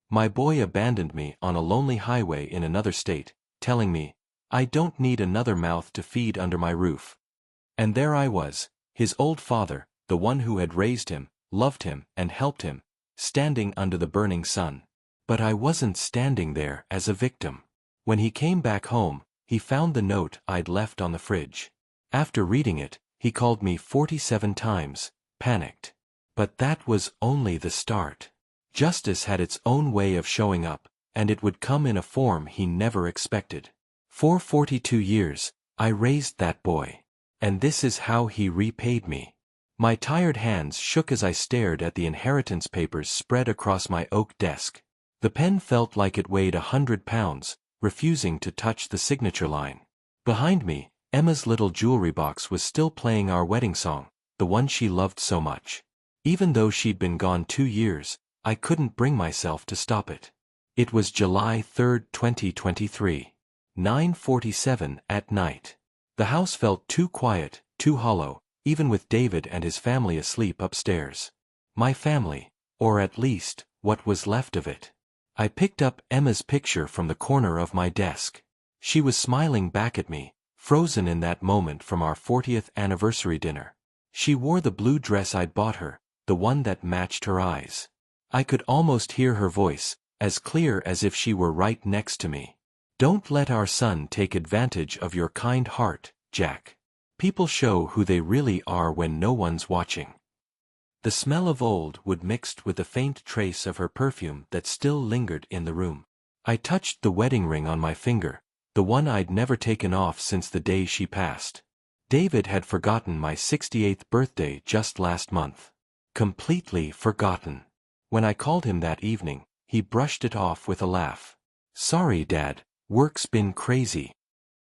My boy abandoned me on a lonely highway in another state, telling me, I don't need another mouth to feed under my roof. And there I was, his old father, the one who had raised him, loved him, and helped him, standing under the burning sun. But I wasn't standing there as a victim. When he came back home, he found the note I'd left on the fridge. After reading it, he called me 47 times, panicked. But that was only the start. Justice had its own way of showing up, and it would come in a form he never expected. For 42 years, I raised that boy. And this is how he repaid me. My tired hands shook as I stared at the inheritance papers spread across my oak desk. The pen felt like it weighed 100 pounds, refusing to touch the signature line. Behind me, Emma's little jewelry box was still playing our wedding song, the one she loved so much. Even though she'd been gone 2 years, I couldn't bring myself to stop it. It was July 3, 2023. 9:47 at night. The house felt too quiet, too hollow, even with David and his family asleep upstairs. My family, or at least, what was left of it. I picked up Emma's picture from the corner of my desk. She was smiling back at me, frozen in that moment from our 40th anniversary dinner. She wore the blue dress I'd bought her, the one that matched her eyes. I could almost hear her voice, as clear as if she were right next to me. Don't let our son take advantage of your kind heart, Jack. People show who they really are when no one's watching. The smell of old wood mixed with the faint trace of her perfume that still lingered in the room. I touched the wedding ring on my finger, the one I'd never taken off since the day she passed. David had forgotten my 68th birthday just last month. Completely forgotten. When I called him that evening, he brushed it off with a laugh. Sorry, Dad, work's been crazy.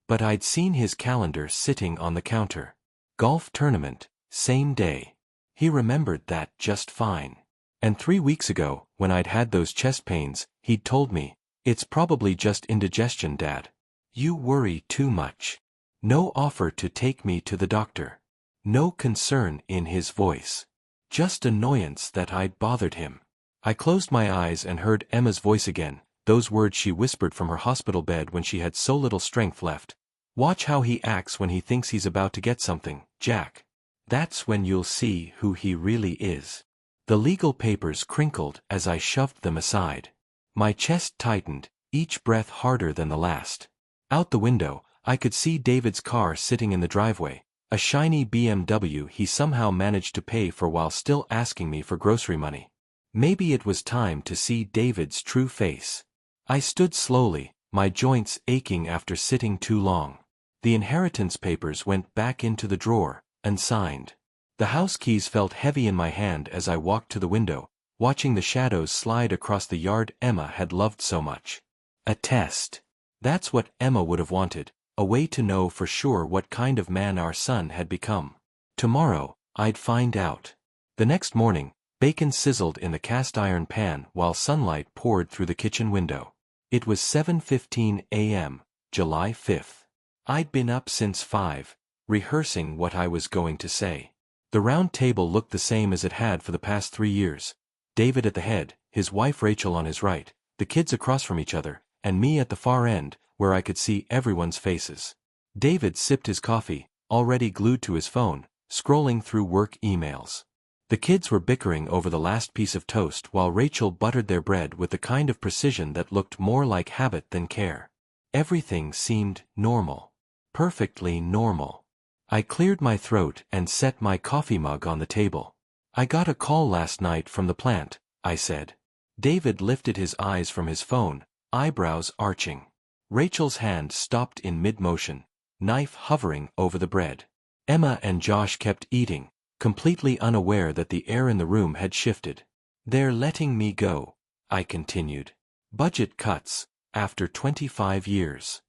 But I'd seen his calendar sitting on the counter. Golf tournament, same day. He remembered that just fine. And 3 weeks ago, when I'd had those chest pains, he'd told me, it's probably just indigestion, Dad. You worry too much. No offer to take me to the doctor. No concern in his voice. Just annoyance that I'd bothered him. I closed my eyes and heard Emma's voice again, those words she whispered from her hospital bed when she had so little strength left. Watch how he acts when he thinks he's about to get something, Jack. That's when you'll see who he really is. The legal papers crinkled as I shoved them aside. My chest tightened, each breath harder than the last. Out the window, I could see David's car sitting in the driveway, a shiny BMW he somehow managed to pay for while still asking me for grocery money. Maybe it was time to see David's true face. I stood slowly, my joints aching after sitting too long. The inheritance papers went back into the drawer, unsigned. The house keys felt heavy in my hand as I walked to the window, watching the shadows slide across the yard Emma had loved so much. A test. That's what Emma would have wanted, a way to know for sure what kind of man our son had become. Tomorrow, I'd find out. The next morning, bacon sizzled in the cast-iron pan while sunlight poured through the kitchen window. It was 7:15 a.m., July 5th. I'd been up since 5, rehearsing what I was going to say. The round table looked the same as it had for the past 3 years. David at the head, his wife Rachel on his right, the kids across from each other, and me at the far end, where I could see everyone's faces. David sipped his coffee, already glued to his phone, scrolling through work emails. The kids were bickering over the last piece of toast while Rachel buttered their bread with the kind of precision that looked more like habit than care. Everything seemed normal. Perfectly normal. I cleared my throat and set my coffee mug on the table. I got a call last night from the plant, I said. David lifted his eyes from his phone, eyebrows arching. Rachel's hand stopped in mid-motion, knife hovering over the bread. Emma and Josh kept eating, completely unaware that the air in the room had shifted. They're letting me go, I continued. Budget cuts, after 25 years.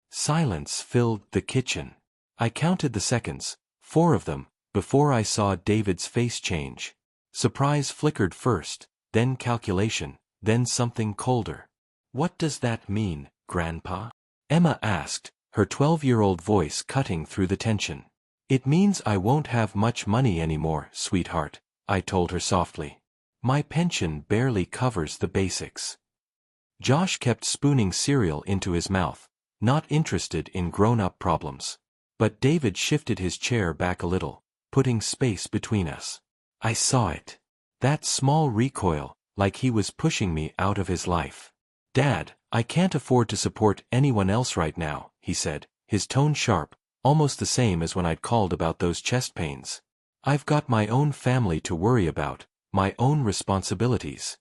Silence filled the kitchen. I counted the seconds, 4 of them, before I saw David's face change. Surprise flickered first, then calculation, then something colder. What does that mean, Grandpa? Emma asked, her 12-year-old voice cutting through the tension. It means I won't have much money anymore, sweetheart, I told her softly. My pension barely covers the basics. Josh kept spooning cereal into his mouth, not interested in grown-up problems. But David shifted his chair back a little, putting space between us. I saw it. That small recoil, like he was pushing me out of his life. "Dad, I can't afford to support anyone else right now," he said, his tone sharp, almost the same as when I'd called about those chest pains. "I've got my own family to worry about, my own responsibilities."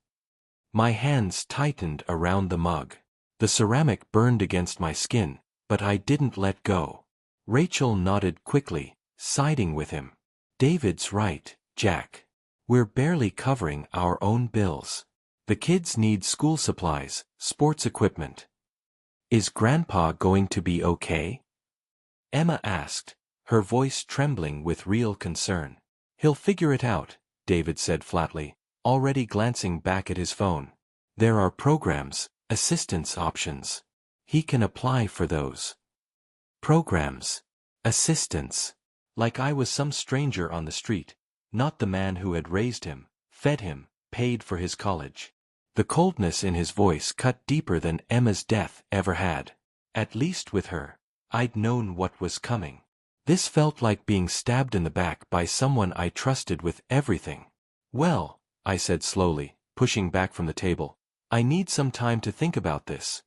My hands tightened around the mug. The ceramic burned against my skin, but I didn't let go. Rachel nodded quickly, siding with him. "David's right, Jack. We're barely covering our own bills. The kids need school supplies, sports equipment." "Is Grandpa going to be okay?" Emma asked, her voice trembling with real concern. "He'll figure it out," David said flatly, already glancing back at his phone. "There are programs, assistance options. He can apply for those." Programs. Assistance. Like I was some stranger on the street, not the man who had raised him, fed him, paid for his college. The coldness in his voice cut deeper than Emma's death ever had. At least with her, I'd known what was coming. This felt like being stabbed in the back by someone I trusted with everything. "Well," I said slowly, pushing back from the table, "I need some time to think about this."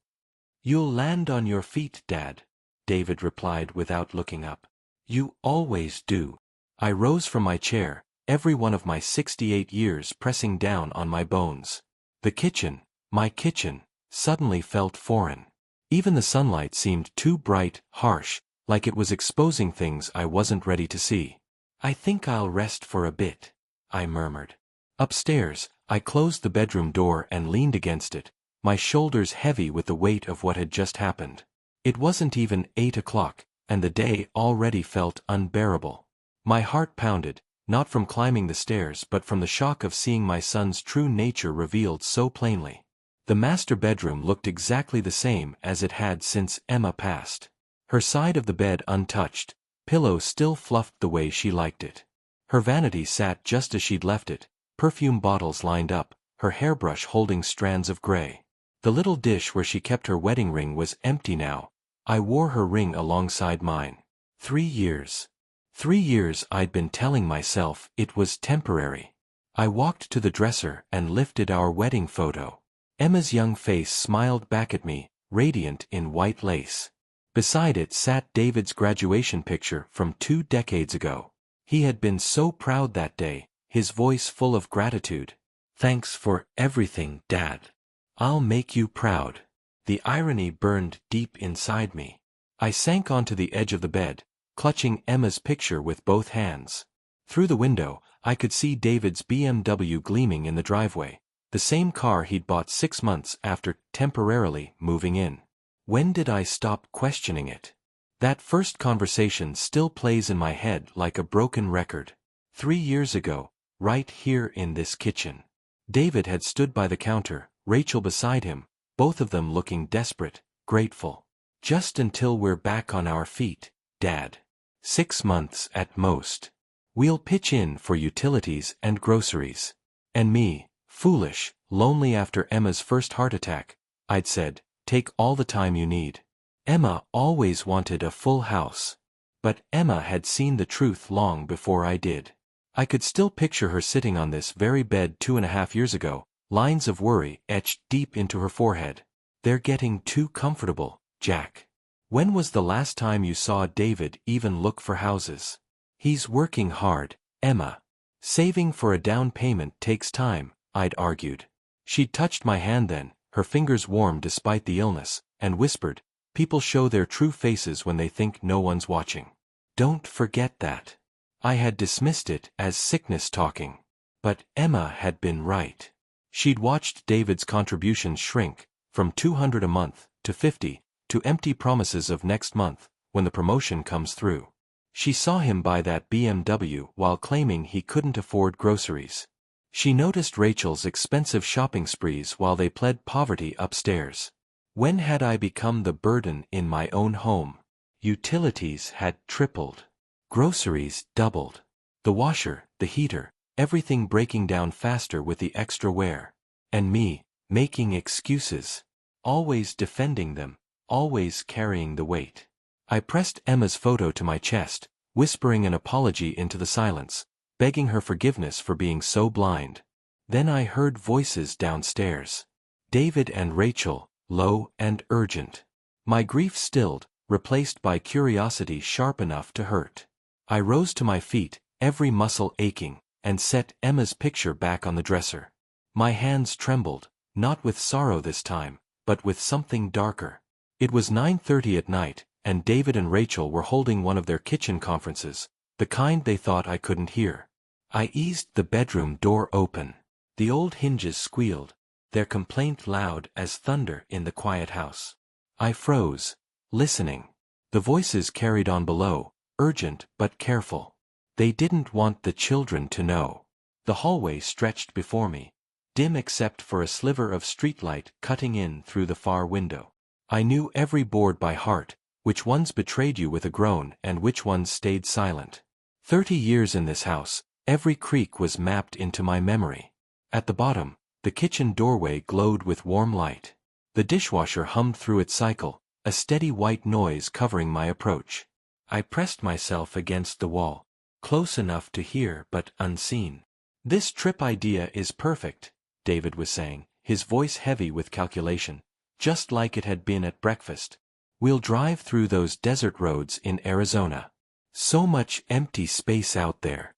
"You'll land on your feet, Dad," David replied without looking up. "You always do." I rose from my chair, every one of my 68 years pressing down on my bones. The kitchen, my kitchen, suddenly felt foreign. Even the sunlight seemed too bright, harsh, like it was exposing things I wasn't ready to see. "I think I'll rest for a bit," I murmured. Upstairs, I closed the bedroom door and leaned against it, my shoulders heavy with the weight of what had just happened. It wasn't even 8 o'clock, and the day already felt unbearable. My heart pounded, not from climbing the stairs but from the shock of seeing my son's true nature revealed so plainly. The master bedroom looked exactly the same as it had since Emma passed. Her side of the bed untouched, pillow still fluffed the way she liked it. Her vanity sat just as she'd left it, perfume bottles lined up, her hairbrush holding strands of gray. The little dish where she kept her wedding ring was empty now. I wore her ring alongside mine. 3 years. 3 years I'd been telling myself it was temporary. I walked to the dresser and lifted our wedding photo. Emma's young face smiled back at me, radiant in white lace. Beside it sat David's graduation picture from 2 decades ago. He had been so proud that day, his voice full of gratitude. "Thanks for everything, Dad. I'll make you proud." The irony burned deep inside me. I sank onto the edge of the bed, clutching Emma's picture with both hands. Through the window, I could see David's BMW gleaming in the driveway, the same car he'd bought 6 months after temporarily moving in. When did I stop questioning it? That first conversation still plays in my head like a broken record. 3 years ago, right here in this kitchen. David had stood by the counter, Rachel beside him, both of them looking desperate, grateful. "Just until we're back on our feet, Dad. 6 months at most. We'll pitch in for utilities and groceries." And me, foolish, lonely after Emma's first heart attack, I'd said, "Take all the time you need." Emma always wanted a full house. But Emma had seen the truth long before I did. I could still picture her sitting on this very bed 2.5 years ago, lines of worry etched deep into her forehead. "They're getting too comfortable, Jack. When was the last time you saw David even look for houses?" "He's working hard, Emma. Saving for a down payment takes time," I'd argued. She'd touched my hand then, her fingers warm despite the illness, and whispered, "People show their true faces when they think no one's watching. Don't forget that." I had dismissed it as sickness talking. But Emma had been right. She'd watched David's contributions shrink, from $200 a month to $50, to empty promises of next month, when the promotion comes through. She saw him buy that BMW while claiming he couldn't afford groceries. She noticed Rachel's expensive shopping sprees while they pled poverty upstairs. When had I become the burden in my own home? Utilities had tripled. Groceries doubled. The washer, the heater, everything breaking down faster with the extra wear. And me, making excuses. always defending them, always carrying the weight. I pressed Emma's photo to my chest, whispering an apology into the silence, begging her forgiveness for being so blind. Then I heard voices downstairs. David and Rachel, low and urgent. My grief stilled, replaced by curiosity sharp enough to hurt. I rose to my feet, every muscle aching, and set Emma's picture back on the dresser. My hands trembled, not with sorrow this time, but with something darker. It was 9:30 at night, and David and Rachel were holding one of their kitchen conferences, the kind they thought I couldn't hear. I eased the bedroom door open. The old hinges squealed, their complaint loud as thunder in the quiet house. I froze, listening. The voices carried on below, urgent but careful. They didn't want the children to know. The hallway stretched before me, dim except for a sliver of streetlight cutting in through the far window. I knew every board by heart, which ones betrayed you with a groan and which ones stayed silent. 30 years in this house, every creak was mapped into my memory. At the bottom, the kitchen doorway glowed with warm light. The dishwasher hummed through its cycle, a steady white noise covering my approach. I pressed myself against the wall, close enough to hear but unseen. "This trip idea is perfect," David was saying, his voice heavy with calculation, just like it had been at breakfast. "We'll drive through those desert roads in Arizona. So much empty space out there."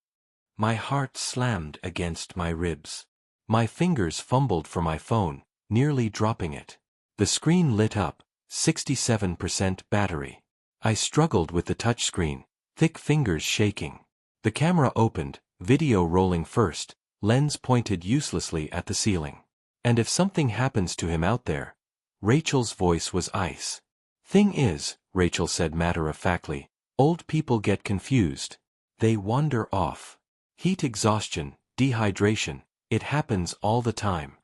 My heart slammed against my ribs. My fingers fumbled for my phone, nearly dropping it. The screen lit up, 67% battery. I struggled with the touchscreen, thick fingers shaking. The camera opened, video rolling first, lens pointed uselessly at the ceiling. "And if something happens to him out there?" Rachel's voice was ice. "Thing is," Rachel said matter-of-factly, "old people get confused. They wander off. Heat exhaustion, dehydration, it happens all the time."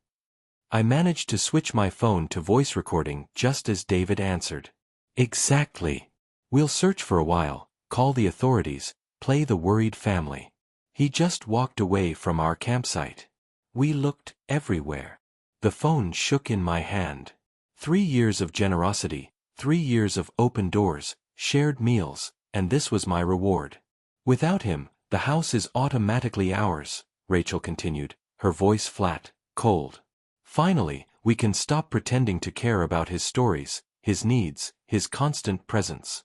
I managed to switch my phone to voice recording just as David answered. "Exactly. We'll search for a while, call the authorities, play the worried family." He just walked away from our campsite. We looked everywhere. The phone shook in my hand. 3 years of generosity, 3 years of open doors, shared meals, and this was my reward. "Without him, the house is automatically ours," Rachel continued, her voice flat, cold. "Finally, we can stop pretending to care about his stories, his needs, his constant presence."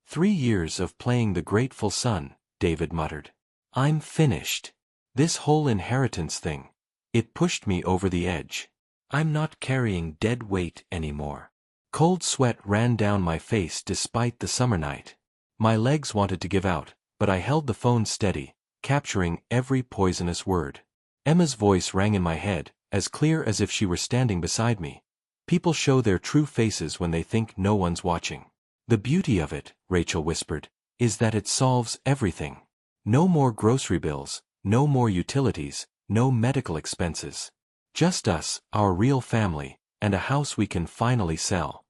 3 years of playing the grateful son, David muttered. "I'm finished. This whole inheritance thing. It pushed me over the edge. I'm not carrying dead weight anymore." Cold sweat ran down my face despite the summer night. My legs wanted to give out, but I held the phone steady, capturing every poisonous word. Emma's voice rang in my head, as clear as if she were standing beside me. "People show their true faces when they think no one's watching. The beauty of it," Rachel whispered, "is that it solves everything. No more grocery bills, no more utilities, no medical expenses. Just us, our real family, and a house we can finally sell.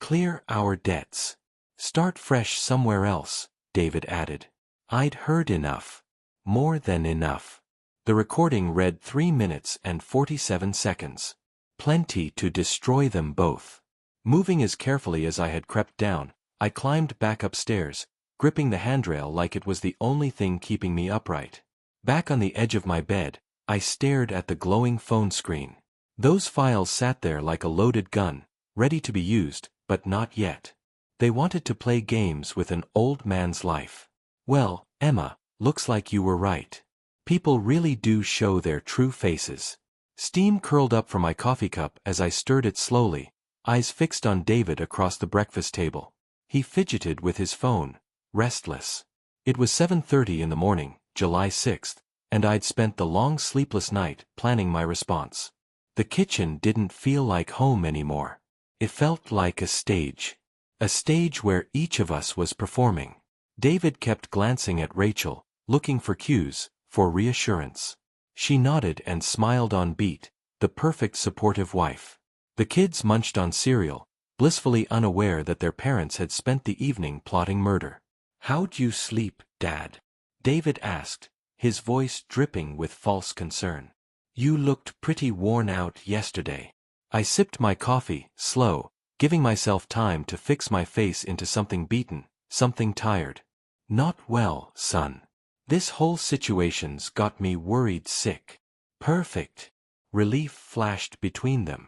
Clear our debts. Start fresh somewhere else," David added. I'd heard enough. More than enough. The recording read 3 minutes and 47 seconds. Plenty to destroy them both. Moving as carefully as I had crept down, I climbed back upstairs, gripping the handrail like it was the only thing keeping me upright. Back on the edge of my bed, I stared at the glowing phone screen. Those files sat there like a loaded gun, ready to be used, but not yet. They wanted to play games with an old man's life. "Well, Emma, looks like you were right. People really do show their true faces." Steam curled up from my coffee cup as I stirred it slowly, eyes fixed on David across the breakfast table. He fidgeted with his phone, restless. It was 7:30 in the morning, July 6th, and I'd spent the long sleepless night planning my response. The kitchen didn't feel like home anymore. It felt like a stage. A stage where each of us was performing. David kept glancing at Rachel, looking for cues, for reassurance. She nodded and smiled on beat, the perfect supportive wife. The kids munched on cereal, blissfully unaware that their parents had spent the evening plotting murder. "How'd you sleep, Dad?" David asked, his voice dripping with false concern. "You looked pretty worn out yesterday." I sipped my coffee, slow, giving myself time to fix my face into something beaten, something tired. Not well, son. This whole situation's got me worried sick. Perfect. Relief flashed between them.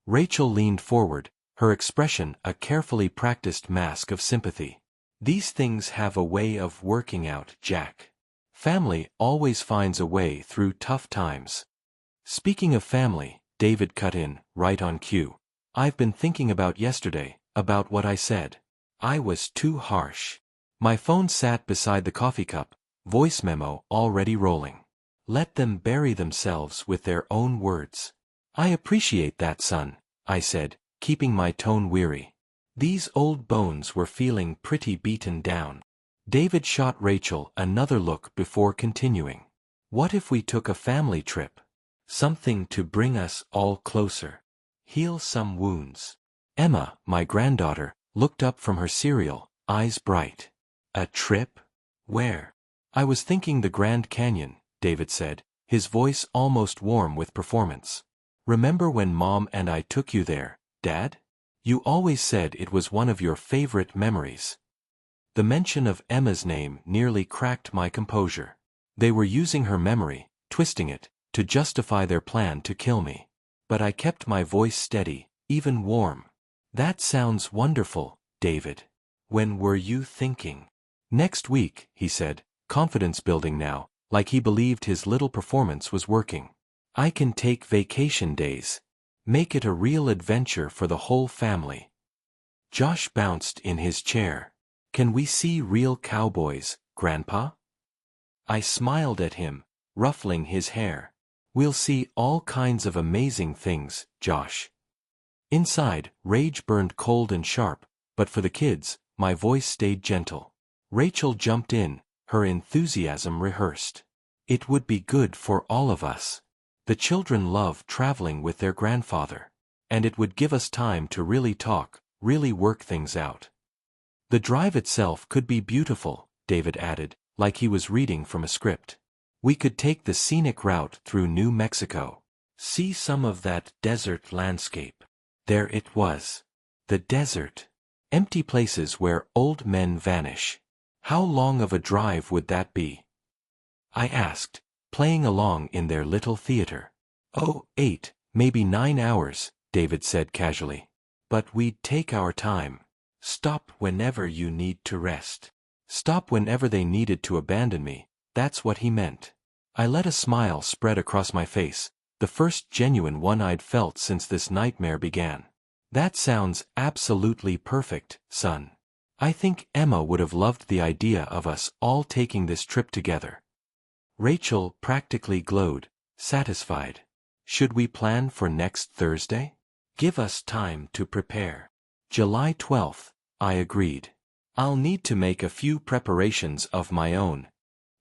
Rachel leaned forward, her expression a carefully practiced mask of sympathy. These things have a way of working out, Jack. Family always finds a way through tough times. Speaking of family, David cut in, right on cue. I've been thinking about yesterday, about what I said. I was too harsh. My phone sat beside the coffee cup, voice memo already rolling. Let them bury themselves with their own words. I appreciate that, son, I said, keeping my tone weary. These old bones were feeling pretty beaten down. David shot Rachel another look before continuing. What if we took a family trip? Something to bring us all closer. Heal some wounds. Emma, my granddaughter, looked up from her cereal, eyes bright. A trip? Where? I was thinking the Grand Canyon, David said, his voice almost warm with performance. Remember when Mom and I took you there, Dad? You always said it was one of your favorite memories. The mention of Emma's name nearly cracked my composure. They were using her memory, twisting it, to justify their plan to kill me. But I kept my voice steady, even warm. That sounds wonderful, David. When were you thinking? Next week, he said, confidence building now, like he believed his little performance was working. I can take vacation days. Make it a real adventure for the whole family. Josh bounced in his chair. Can we see real cowboys, Grandpa? I smiled at him, ruffling his hair. We'll see all kinds of amazing things, Josh. Inside, rage burned cold and sharp, but for the kids, my voice stayed gentle. Rachel jumped in, her enthusiasm rehearsed. It would be good for all of us. The children love traveling with their grandfather. And it would give us time to really talk, really work things out. The drive itself could be beautiful, David added, like he was reading from a script. We could take the scenic route through New Mexico. See some of that desert landscape. There it was. The desert. Empty places where old men vanish. How long of a drive would that be? I asked, playing along in their little theater. Oh, 8, maybe 9 hours, David said casually. But we'd take our time. Stop whenever you need to rest. Stop whenever they needed to abandon me, that's what he meant. I let a smile spread across my face, the first genuine one I'd felt since this nightmare began. That sounds absolutely perfect, son. I think Emma would have loved the idea of us all taking this trip together. Rachel practically glowed, satisfied. Should we plan for next Thursday? Give us time to prepare. July 12th, I agreed. I'll need to make a few preparations of my own.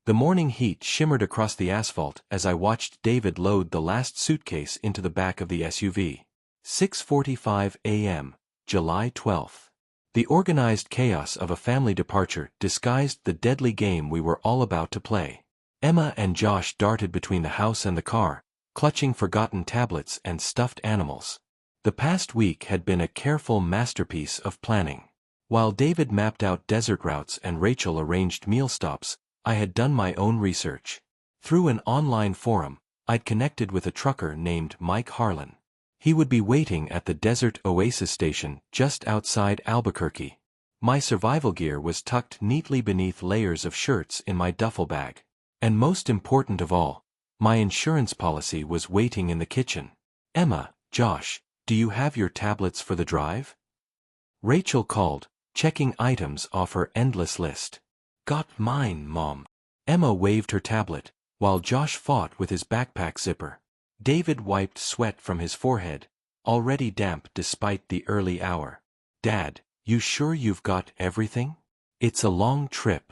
The morning heat shimmered across the asphalt as I watched David load the last suitcase into the back of the SUV. 6:45 a.m., July 12th. The organized chaos of a family departure disguised the deadly game we were all about to play. Emma and Josh darted between the house and the car, clutching forgotten tablets and stuffed animals. The past week had been a careful masterpiece of planning. While David mapped out desert routes and Rachel arranged meal stops, I had done my own research. Through an online forum, I'd connected with a trucker named Mike Harlan. He would be waiting at the Desert Oasis station just outside Albuquerque. My survival gear was tucked neatly beneath layers of shirts in my duffel bag. And most important of all, my insurance policy was waiting in the kitchen. Emma, Josh, do you have your tablets for the drive? Rachel called, checking items off her endless list. Got mine, Mom. Emma waved her tablet, while Josh fought with his backpack zipper. David wiped sweat from his forehead, already damp despite the early hour. Dad, you sure you've got everything? It's a long trip.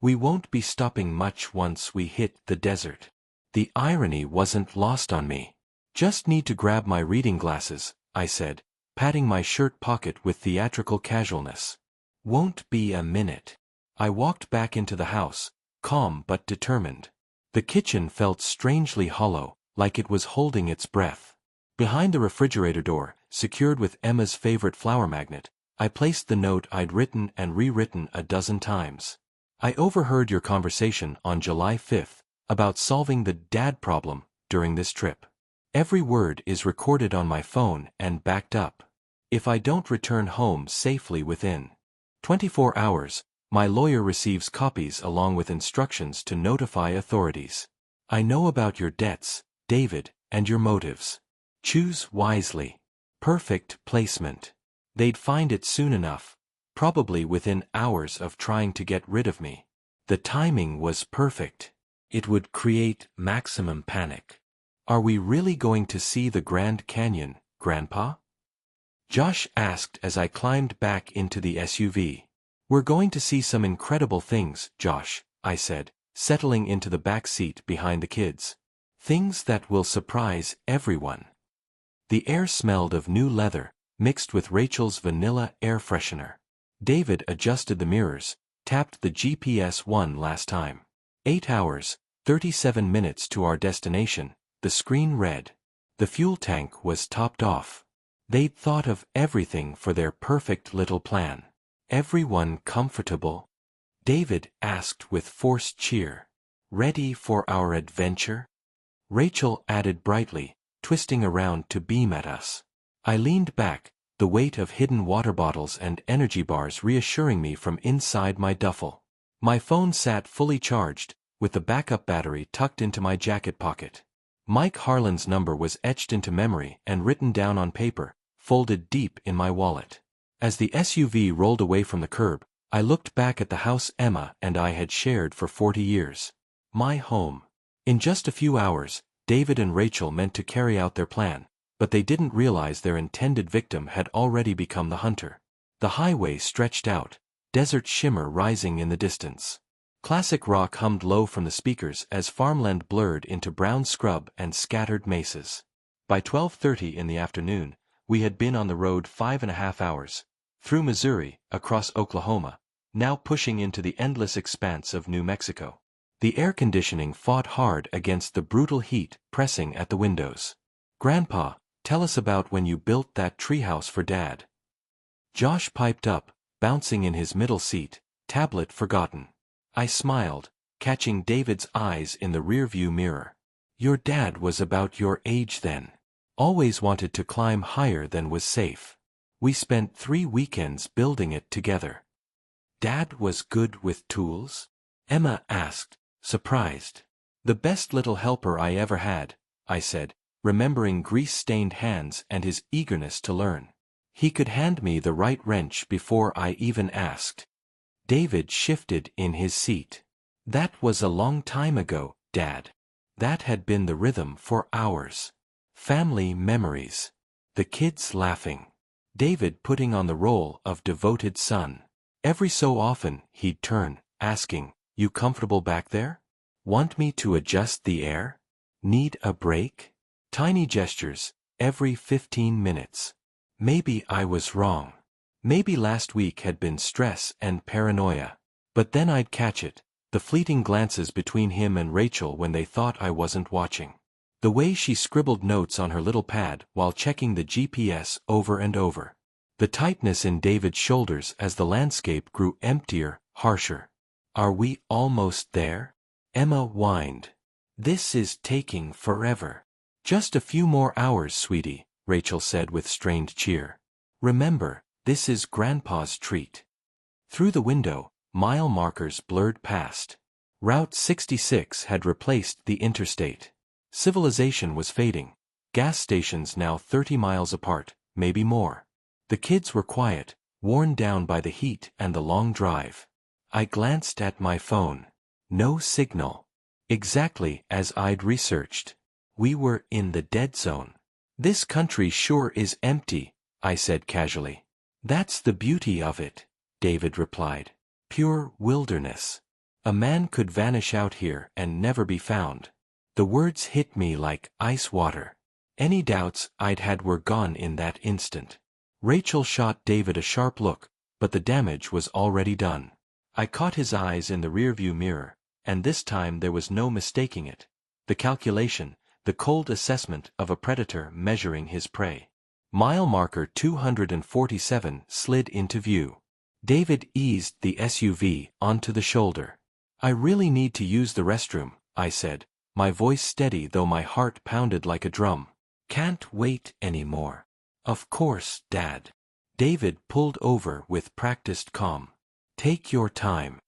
We won't be stopping much once we hit the desert. The irony wasn't lost on me. Just need to grab my reading glasses, I said, patting my shirt pocket with theatrical casualness. Won't be a minute. I walked back into the house, calm but determined. The kitchen felt strangely hollow, like it was holding its breath. Behind the refrigerator door, secured with Emma's favorite flower magnet, I placed the note I'd written and rewritten a dozen times. I overheard your conversation on July 5th about solving the dad problem during this trip. Every word is recorded on my phone and backed up. If I don't return home safely within 24 hours, my lawyer receives copies along with instructions to notify authorities. I know about your debts, David, and your motives. Choose wisely. Perfect placement. They'd find it soon enough, probably within hours of trying to get rid of me. The timing was perfect. It would create maximum panic. Are we really going to see the Grand Canyon, Grandpa? Josh asked as I climbed back into the SUV. We're going to see some incredible things, Josh, I said, settling into the back seat behind the kids. Things that will surprise everyone. The air smelled of new leather, mixed with Rachel's vanilla air freshener. David adjusted the mirrors, tapped the GPS one last time. 8 hours, 37 minutes to our destination, the screen read. The fuel tank was topped off. They'd thought of everything for their perfect little plan. Everyone comfortable? David asked with forced cheer. Ready for our adventure? Rachel added brightly, twisting around to beam at us. I leaned back, the weight of hidden water bottles and energy bars reassuring me from inside my duffel. My phone sat fully charged, with the backup battery tucked into my jacket pocket. Mike Harlan's number was etched into memory and written down on paper, folded deep in my wallet. As the SUV rolled away from the curb, I looked back at the house Emma and I had shared for 40 years. My home. In just a few hours, David and Rachel meant to carry out their plan, but they didn't realize their intended victim had already become the hunter. The highway stretched out, desert shimmer rising in the distance. Classic rock hummed low from the speakers as farmland blurred into brown scrub and scattered mesas. By 12:30 in the afternoon, we had been on the road 5.5 hours, through Missouri, across Oklahoma, now pushing into the endless expanse of New Mexico. The air conditioning fought hard against the brutal heat pressing at the windows. Grandpa, tell us about when you built that treehouse for Dad. Josh piped up, bouncing in his middle seat, tablet forgotten. I smiled, catching David's eyes in the rearview mirror. Your dad was about your age then. Always wanted to climb higher than was safe. We spent 3 weekends building it together. Dad was good with tools? Emma asked, surprised. The best little helper I ever had, I said, remembering grease-stained hands and his eagerness to learn. He could hand me the right wrench before I even asked. David shifted in his seat. That was a long time ago, Dad. That had been the rhythm for hours. Family memories. The kids laughing. David putting on the role of devoted son. Every so often, he'd turn, asking, You comfortable back there? Want me to adjust the air? Need a break? Tiny gestures, every 15 minutes. Maybe I was wrong. Maybe last week had been stress and paranoia. But then I'd catch it, the fleeting glances between him and Rachel when they thought I wasn't watching. The way she scribbled notes on her little pad while checking the GPS over and over. The tightness in David's shoulders as the landscape grew emptier, harsher. Are we almost there? Emma whined. This is taking forever. Just a few more hours, sweetie, Rachel said with strained cheer. Remember, this is Grandpa's treat. Through the window, mile markers blurred past. Route 66 had replaced the interstate. Civilization was fading. Gas stations now 30 miles apart, maybe more. The kids were quiet, worn down by the heat and the long drive. I glanced at my phone. No signal. Exactly as I'd researched. We were in the dead zone. This country sure is empty, I said casually. That's the beauty of it, David replied. Pure wilderness. A man could vanish out here and never be found. The words hit me like ice water. Any doubts I'd had were gone in that instant. Rachel shot David a sharp look, but the damage was already done. I caught his eyes in the rearview mirror, and this time there was no mistaking it. The calculation, the cold assessment of a predator measuring his prey. Mile marker 247 slid into view. David eased the SUV onto the shoulder. "I really need to use the restroom," I said, my voice steady though my heart pounded like a drum. "Can't wait anymore." "Of course, Dad." David pulled over with practiced calm. "Take your time."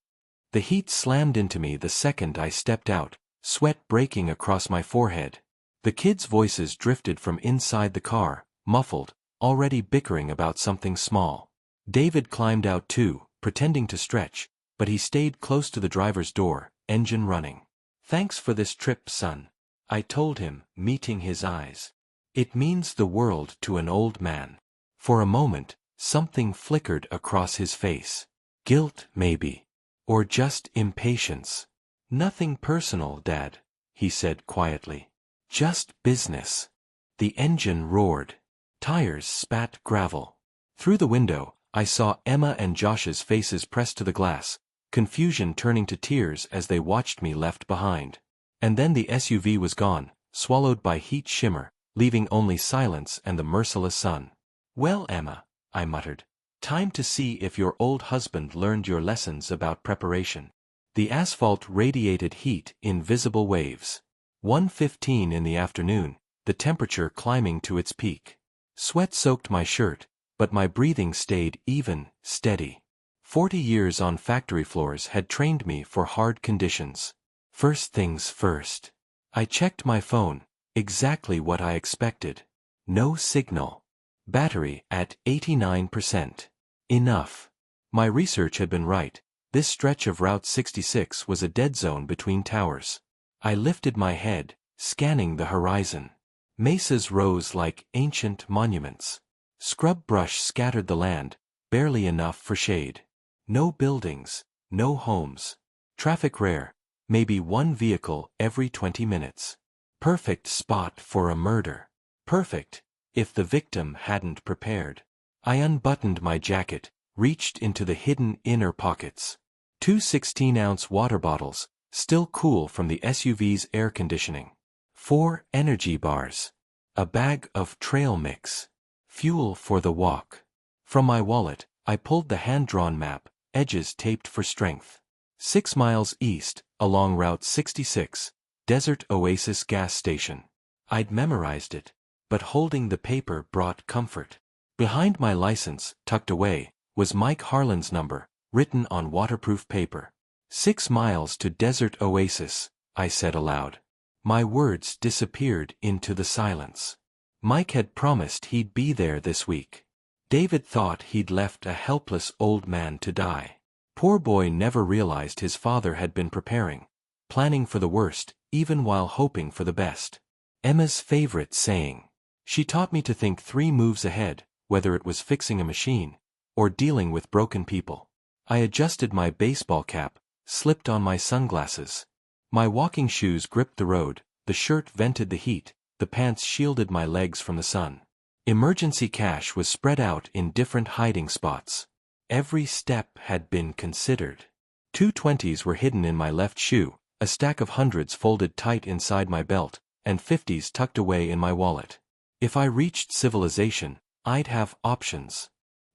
The heat slammed into me the second I stepped out, sweat breaking across my forehead. The kids' voices drifted from inside the car, muffled, already bickering about something small. David climbed out too, pretending to stretch, but he stayed close to the driver's door, engine running. "Thanks for this trip, son," I told him, meeting his eyes. "It means the world to an old man." For a moment, something flickered across his face. Guilt, maybe. Or just impatience. "Nothing personal, Dad," he said quietly. "Just business." The engine roared. Tires spat gravel. Through the window, I saw Emma and Josh's faces pressed to the glass, confusion turning to tears as they watched me left behind. And then the SUV was gone, swallowed by heat shimmer, leaving only silence and the merciless sun. "Well, Emma," I muttered, "time to see if your old husband learned your lessons about preparation." The asphalt radiated heat in visible waves. 1:15 in the afternoon, the temperature climbing to its peak. Sweat soaked my shirt, but my breathing stayed even, steady. 40 years on factory floors had trained me for hard conditions. First things first. I checked my phone, exactly what I expected. No signal. Battery at 89%. Enough. My research had been right. This stretch of Route 66 was a dead zone between towers. I lifted my head, scanning the horizon. Mesas rose like ancient monuments. Scrub brush scattered the land, barely enough for shade. No buildings, no homes. Traffic rare, maybe one vehicle every 20 minutes. Perfect spot for a murder. Perfect, if the victim hadn't prepared. I unbuttoned my jacket, reached into the hidden inner pockets. 2 16-ounce water bottles, still cool from the SUV's air conditioning. 4 energy bars. A bag of trail mix. Fuel for the walk. From my wallet, I pulled the hand-drawn map, edges taped for strength. 6 miles east, along Route 66, Desert Oasis gas station. I'd memorized it, but holding the paper brought comfort. Behind my license, tucked away, was Mike Harlan's number, written on waterproof paper. 6 miles to Desert Oasis, I said aloud. My words disappeared into the silence. Mike had promised he'd be there this week. David thought he'd left a helpless old man to die. Poor boy never realized his father had been preparing, planning for the worst, even while hoping for the best. Emma's favorite saying. She taught me to think 3 moves ahead, whether it was fixing a machine, or dealing with broken people. I adjusted my baseball cap, slipped on my sunglasses. My walking shoes gripped the road, the shirt vented the heat, the pants shielded my legs from the sun. Emergency cash was spread out in different hiding spots. Every step had been considered. 2 20s were hidden in my left shoe, a stack of hundreds folded tight inside my belt, and 50s tucked away in my wallet. If I reached civilization, I'd have options.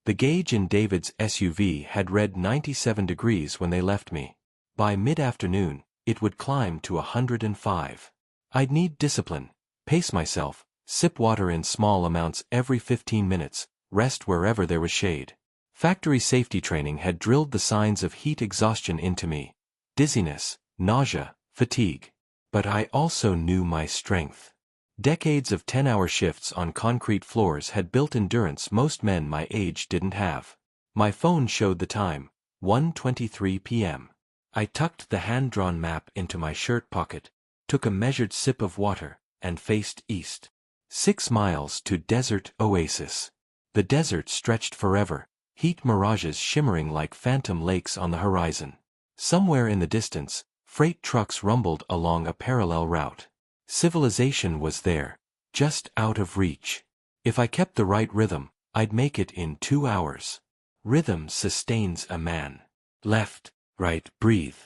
The gauge in David's SUV had read 97 degrees when they left me. By mid-afternoon, it would climb to 105. I'd need discipline, pace myself, sip water in small amounts every 15 minutes, rest wherever there was shade. Factory safety training had drilled the signs of heat exhaustion into me. Dizziness, nausea, fatigue. But I also knew my strength. Decades of 10-hour shifts on concrete floors had built endurance most men my age didn't have. My phone showed the time, 1:23 p.m. I tucked the hand-drawn map into my shirt pocket, took a measured sip of water, and faced east. 6 miles to Desert Oasis. The desert stretched forever, heat mirages shimmering like phantom lakes on the horizon. Somewhere in the distance, freight trucks rumbled along a parallel route. Civilization was there, just out of reach. If I kept the right rhythm, I'd make it in 2 hours. Rhythm sustains a man. Left, right, breathe.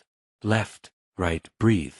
Left, right, breathe.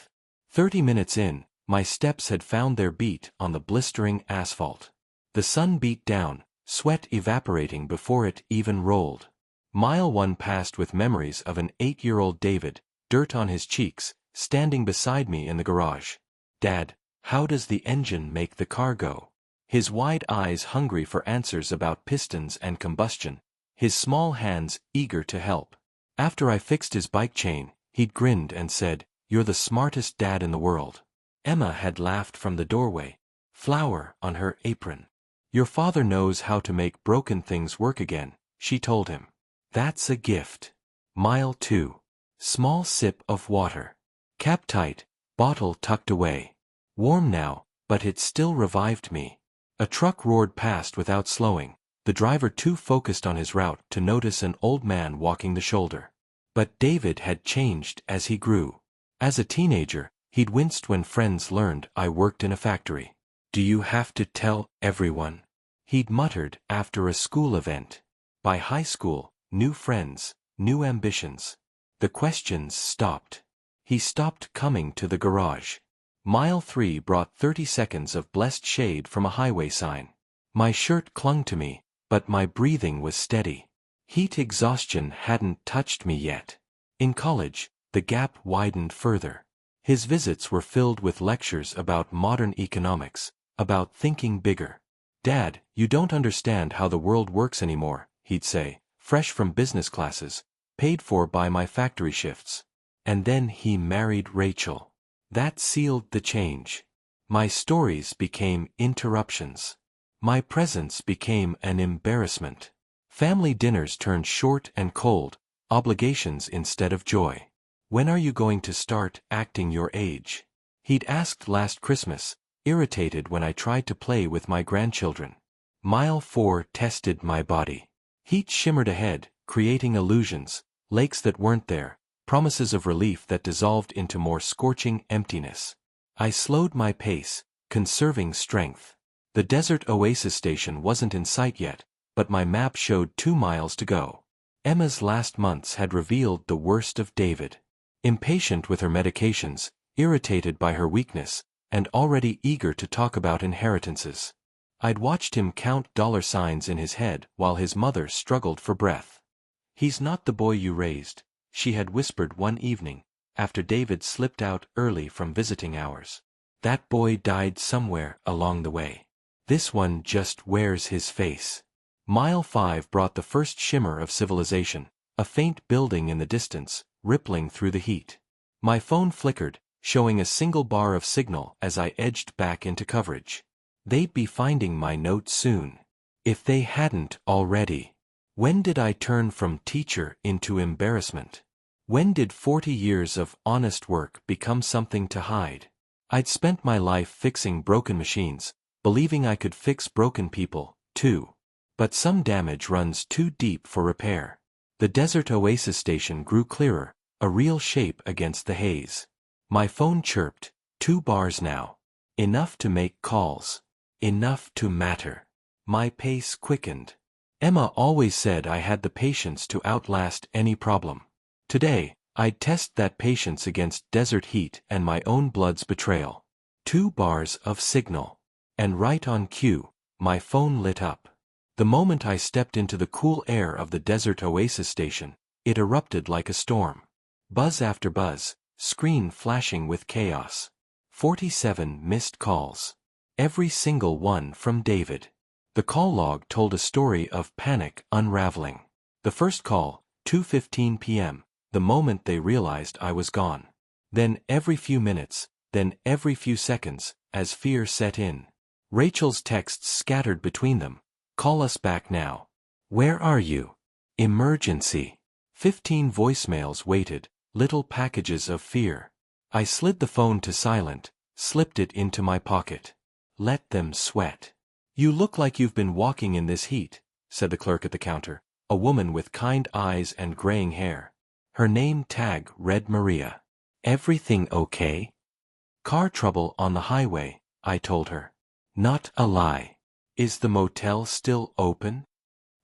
30 minutes in, My steps had found their beat on the blistering asphalt. The sun beat down, sweat evaporating before it even rolled. Mile 1 passed with memories of an 8-year-old David, dirt on his cheeks, standing beside me in the garage. "Dad, how does the engine make the car go?" His wide eyes hungry for answers about pistons and combustion, his small hands eager to help. After I fixed his bike chain, he'd grinned and said, "You're the smartest dad in the world." Emma had laughed from the doorway, flour on her apron. "Your father knows how to make broken things work again," she told him. "That's a gift." Mile 2. Small sip of water. Cap tight, bottle tucked away. Warm now, but it still revived me. A truck roared past without slowing, the driver too focused on his route to notice an old man walking the shoulder. But David had changed as he grew. As a teenager, he'd winced when friends learned I worked in a factory. "Do you have to tell everyone?" he'd muttered after a school event. By high school, new friends, new ambitions. The questions stopped. He stopped coming to the garage. Mile 3 brought 30 seconds of blessed shade from a highway sign. My shirt clung to me, but my breathing was steady. Heat exhaustion hadn't touched me yet. In college, the gap widened further. His visits were filled with lectures about modern economics, about thinking bigger. "Dad, you don't understand how the world works anymore," he'd say, fresh from business classes, paid for by my factory shifts. And then he married Rachel. That sealed the change. My stories became interruptions. My presence became an embarrassment. Family dinners turned short and cold, obligations instead of joy. "When are you going to start acting your age?" he'd asked last Christmas, irritated when I tried to play with my grandchildren. Mile 4 tested my body. Heat shimmered ahead, creating illusions, lakes that weren't there, promises of relief that dissolved into more scorching emptiness. I slowed my pace, conserving strength. The desert oasis station wasn't in sight yet, but my map showed 2 miles to go. Emma's last months had revealed the worst of David. Impatient with her medications, irritated by her weakness, and already eager to talk about inheritances. I'd watched him count dollar signs in his head while his mother struggled for breath. "He's not the boy you raised," she had whispered one evening, after David slipped out early from visiting hours. "That boy died somewhere along the way. This one just wears his face." Mile 5 brought the first shimmer of civilization, a faint building in the distance, rippling through the heat. My phone flickered, showing a single bar of signal as I edged back into coverage. They'd be finding my note soon. If they hadn't already. When did I turn from teacher into embarrassment? When did 40 years of honest work become something to hide? I'd spent my life fixing broken machines, believing I could fix broken people, too. But some damage runs too deep for repair. The desert oasis station grew clearer, a real shape against the haze. My phone chirped, 2 bars now. Enough to make calls. Enough to matter. My pace quickened. Emma always said I had the patience to outlast any problem. Today, I'd test that patience against desert heat and my own blood's betrayal. 2 bars of signal. And right on cue, my phone lit up. The moment I stepped into the cool air of the desert oasis station, it erupted like a storm. Buzz after buzz, screen flashing with chaos. 47 missed calls. Every single one from David. The call log told a story of panic unraveling. The first call, 2:15 p.m., the moment they realized I was gone. Then every few minutes, then every few seconds, as fear set in. Rachel's texts scattered between them. "Call us back now." "Where are you?" "Emergency." 15 voicemails waited, little packages of fear. I slid the phone to silent, slipped it into my pocket. Let them sweat. "You look like you've been walking in this heat," said the clerk at the counter, a woman with kind eyes and graying hair. Her name tag read Maria. "Everything okay?" "Car trouble on the highway," I told her. "Not a lie. Is the motel still open?"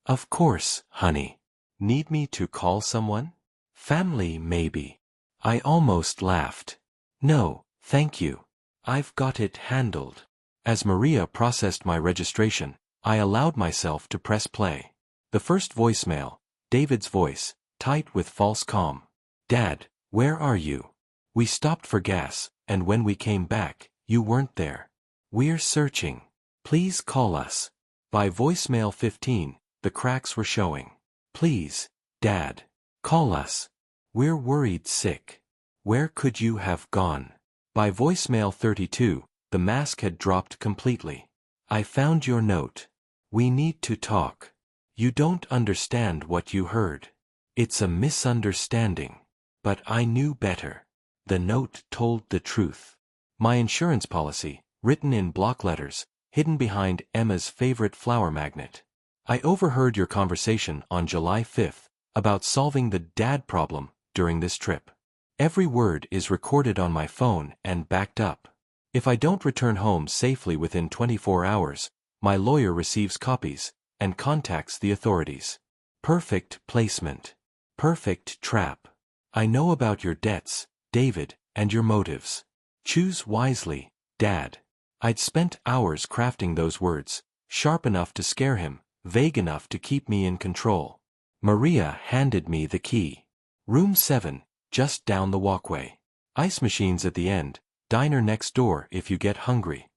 "Of course, honey. Need me to call someone?" "Family maybe." I almost laughed. "No, thank you. I've got it handled. As Maria processed my registration, I allowed myself to press play. The first voicemail, David's voice, tight with false calm. Dad, where are you? We stopped for gas, and when we came back, you weren't there. We're searching. Please call us. By voicemail 15, the cracks were showing. Please, Dad, call us. We're worried sick. Where could you have gone? By voicemail 32, the mask had dropped completely. I found your note. We need to talk. You don't understand what you heard. It's a misunderstanding. But I knew better. The note told the truth. My insurance policy, written in block letters, hidden behind Emma's favorite flower magnet. I overheard your conversation on July 5th about solving the dad problem during this trip. Every word is recorded on my phone and backed up. If I don't return home safely within 24 hours, my lawyer receives copies and contacts the authorities. Perfect placement. Perfect trap. I know about your debts, David, and your motives. Choose wisely, Dad. I'd spent hours crafting those words, sharp enough to scare him, vague enough to keep me in control. Maria handed me the key. Room 7, just down the walkway. Ice machines at the end, diner next door if you get hungry.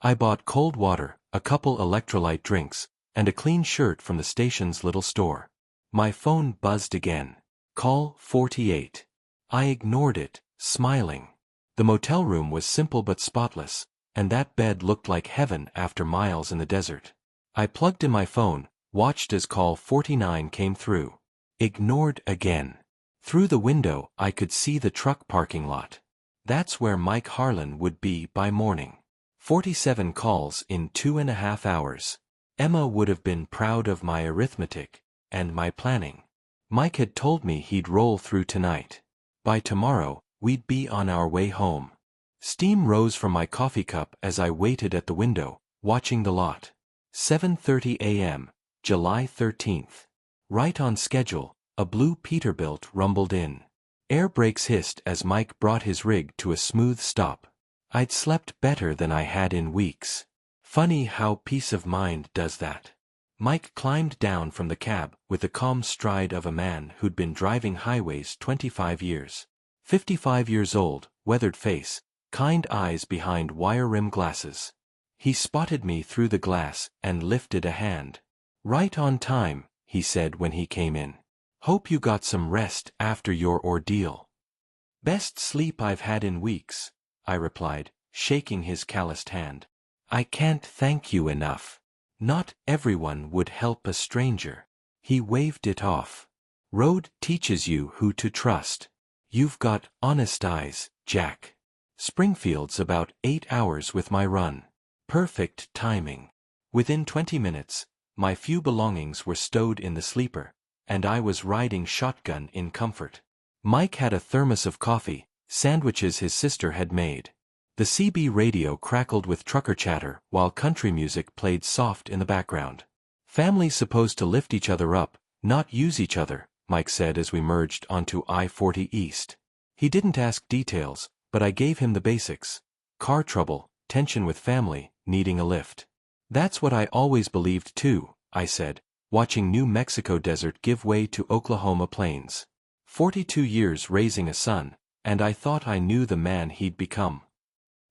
I bought cold water, a couple electrolyte drinks, and a clean shirt from the station's little store. My phone buzzed again. Call 48. I ignored it, smiling. The motel room was simple but spotless, and that bed looked like heaven after miles in the desert. I plugged in my phone, watched as call 49 came through. Ignored again. Through the window I could see the truck parking lot. That's where Mike Harlan would be by morning. 47 calls in 2.5 hours. Emma would have been proud of my arithmetic and my planning. Mike had told me he'd roll through tonight. By tomorrow, we'd be on our way home. Steam rose from my coffee cup as I waited at the window, watching the lot. 7:30 a.m., July 13th. Right on schedule, a blue Peterbilt rumbled in. Air brakes hissed as Mike brought his rig to a smooth stop. I'd slept better than I had in weeks. Funny how peace of mind does that. Mike climbed down from the cab with the calm stride of a man who'd been driving highways 25 years. 55 years old, weathered face, kind eyes behind wire-rim glasses. He spotted me through the glass and lifted a hand. Right on time, he said when he came in. Hope you got some rest after your ordeal. Best sleep I've had in weeks, I replied, shaking his calloused hand. I can't thank you enough. Not everyone would help a stranger. He waved it off. Road teaches you who to trust. You've got honest eyes, Jack. Springfield's about 8 hours with my run. Perfect timing. Within 20 minutes, my few belongings were stowed in the sleeper, and I was riding shotgun in comfort. Mike had a thermos of coffee, sandwiches his sister had made. The CB radio crackled with trucker chatter while country music played soft in the background. Families supposed to lift each other up, not use each other, Mike said as we merged onto I-40 East. He didn't ask details, but I gave him the basics. Car trouble, tension with family, needing a lift. That's what I always believed too, I said, watching New Mexico desert give way to Oklahoma plains. 42 years raising a son, and I thought I knew the man he'd become.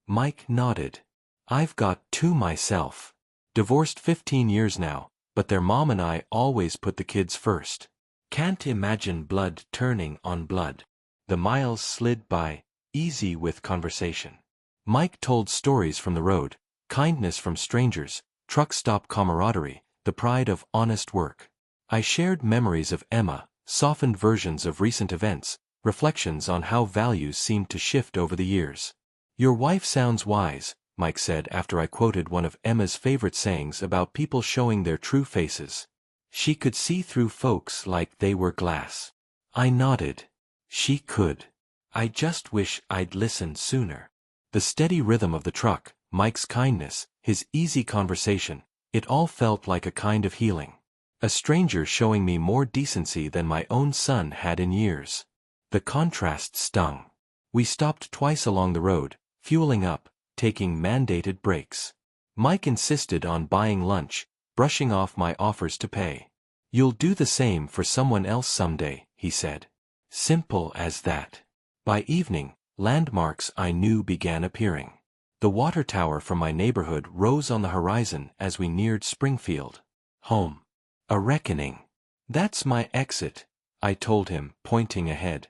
Mike nodded. I've got 2 myself. Divorced 15 years now, but their mom and I always put the kids first. Can't imagine blood turning on blood. The miles slid by, easy with conversation. Mike told stories from the road, kindness from strangers, truck stop camaraderie, the pride of honest work. I shared memories of Emma, softened versions of recent events, reflections on how values seemed to shift over the years. Your wife sounds wise, Mike said after I quoted one of Emma's favorite sayings about people showing their true faces. She could see through folks like they were glass. I nodded. She could. I just wish I'd listened sooner. The steady rhythm of the truck, Mike's kindness, his easy conversation, it all felt like a kind of healing. A stranger showing me more decency than my own son had in years. The contrast stung. We stopped twice along the road, fueling up, taking mandated breaks. Mike insisted on buying lunch, brushing off my offers to pay. "You'll do the same for someone else someday," he said. Simple as that. By evening, landmarks I knew began appearing. The water tower from my neighborhood rose on the horizon as we neared Springfield. Home. A reckoning. "That's my exit," I told him, pointing ahead.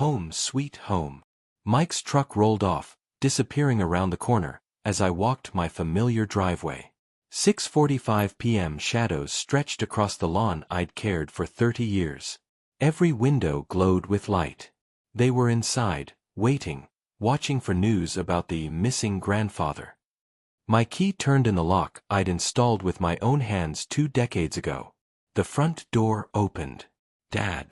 "Home, sweet home." Mike's truck rolled off, disappearing around the corner, as I walked my familiar driveway. 6:45 p.m. shadows stretched across the lawn I'd cared for 30 years. Every window glowed with light. They were inside, waiting, watching for news about the missing grandfather. My key turned in the lock I'd installed with my own hands 2 decades ago. The front door opened. "Dad."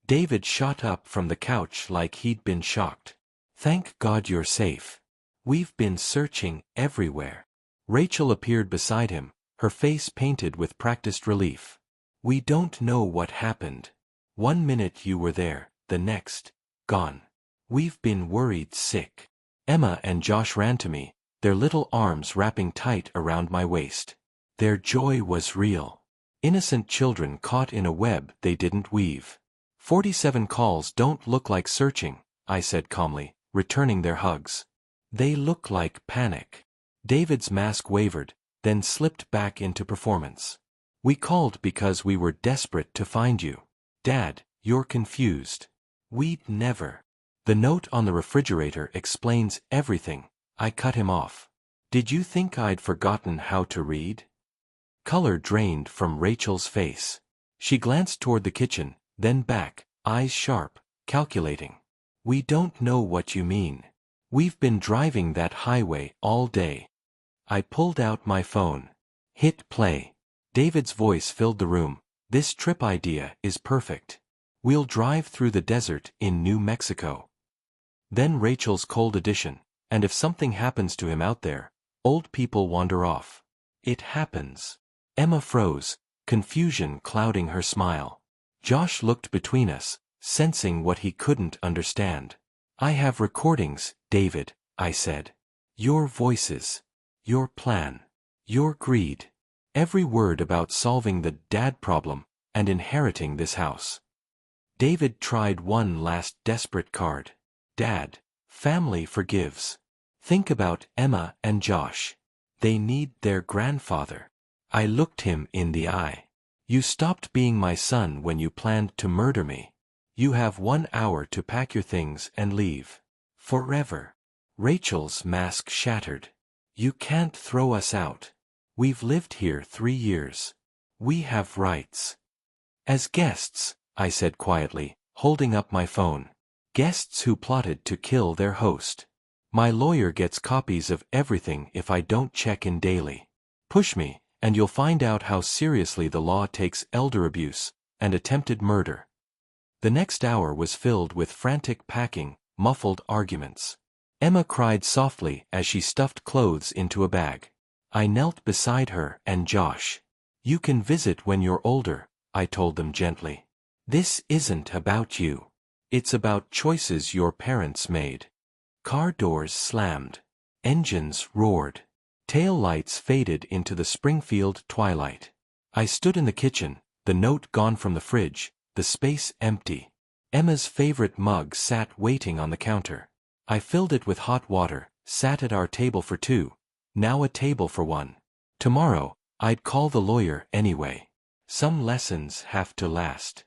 David shot up from the couch like he'd been shocked. "Thank God you're safe. We've been searching everywhere." Rachel appeared beside him, her face painted with practiced relief. "We don't know what happened. 1 minute you were there, the next, gone. We've been worried sick." Emma and Josh ran to me, their little arms wrapping tight around my waist. Their joy was real. Innocent children caught in a web they didn't weave. 47 calls don't look like searching," I said calmly, returning their hugs. "They look like panic." David's mask wavered, then slipped back into performance. "We called because we were desperate to find you. Dad, you're confused. We'd never." "The note on the refrigerator explains everything," I cut him off. "Did you think I'd forgotten how to read?" Color drained from Rachel's face. She glanced toward the kitchen, then back, eyes sharp, calculating. "We don't know what you mean. We've been driving that highway all day." I pulled out my phone. Hit play. David's voice filled the room. "This trip idea is perfect. We'll drive through the desert in New Mexico." Then Rachel's cold addition, "And if something happens to him out there, old people wander off." "It happens." Emma froze, confusion clouding her smile. Josh looked between us, sensing what he couldn't understand. "I have recordings, David," I said. "Your voices. Your plan. Your greed. Every word about solving the dad problem and inheriting this house." David tried one last desperate card. "Dad, family forgives. Think about Emma and Josh. They need their grandfather." I looked him in the eye. "You stopped being my son when you planned to murder me. You have 1 hour to pack your things and leave. Forever." Rachel's mask shattered. "You can't throw us out. We've lived here 3 years. We have rights." "As guests," I said quietly, holding up my phone. "Guests who plotted to kill their host. My lawyer gets copies of everything if I don't check in daily. Push me, and you'll find out how seriously the law takes elder abuse and attempted murder." The next hour was filled with frantic packing, muffled arguments. Emma cried softly as she stuffed clothes into a bag. I knelt beside her and Josh. "You can visit when you're older," I told them gently. "This isn't about you. It's about choices your parents made." Car doors slammed. Engines roared. Tail lights faded into the Springfield twilight. I stood in the kitchen, the note gone from the fridge, the space empty. Emma's favorite mug sat waiting on the counter. I filled it with hot water, sat at our table for 2, now a table for 1. Tomorrow, I'd call the lawyer anyway. Some lessons have to last.